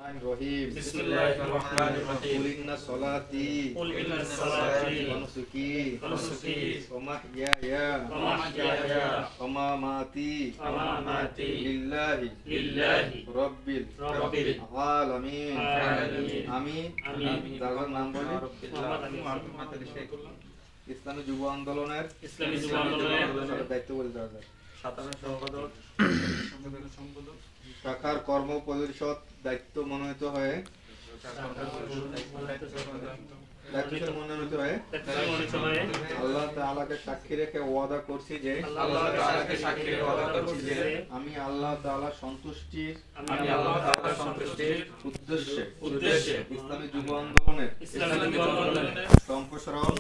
الرحيم بسم الله الرحمن الرحيم قل إن صلاتي قل إن صلاتي ونسكي ونسكي ومحياي ومحياي ومماتي ومماتي لله لله رب رب العالمين العالمين আমি আমিন। যার নাম বলি মোহাম্মদ আলী শেখ। ইসলামী যুব আন্দোলনের ইসলামী যুব আন্দোলনের দায়িত্ব বলে দেওয়া যায় সাধারণ সম্পাদক শাখার কর্ম পরিষদ দায়িত্ব মনোনীত হয়ে আল্লাহ তাআলাকে সাক্ষী রেখে ওয়াদা করছি যে আমি আল্লাহ তাআলার সন্তুষ্টির উদ্দেশ্যে ইসলামী যুব আন্দোলনের সম্প্রসারণ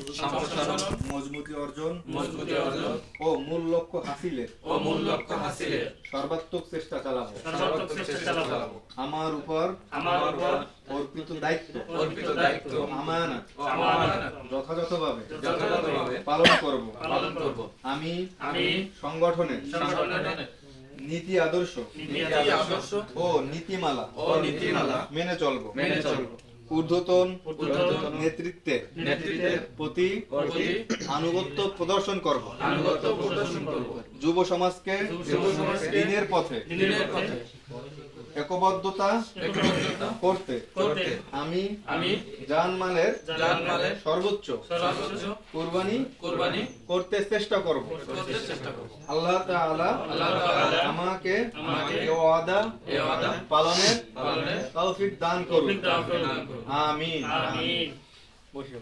মজবুতি অর্জন ও মূল লক্ষ্য হাসিলের সর্বাত্মক চেষ্টা চালাবো। আমার উপর অর্পিত দায়িত্ব আমানত যথাযথভাবে পালন করব। আমি সংগঠনের নীতি আদর্শ ও নীতিমালা মেনে চলবো। ঊর্ধ্বতন নেতৃত্বের প্রতি আনুগত্য প্রদর্শন করব। যুব সমাজকে দিনের পথে একবদ্ধতা করতে আমি জানমালের সর্বোচ্চ কুরবানি করতে চেষ্টা করব। আল্লাহ তাআলা আমাকে এই ওয়াদা পালনের তৌফিক দান করুন। আমিন। বসে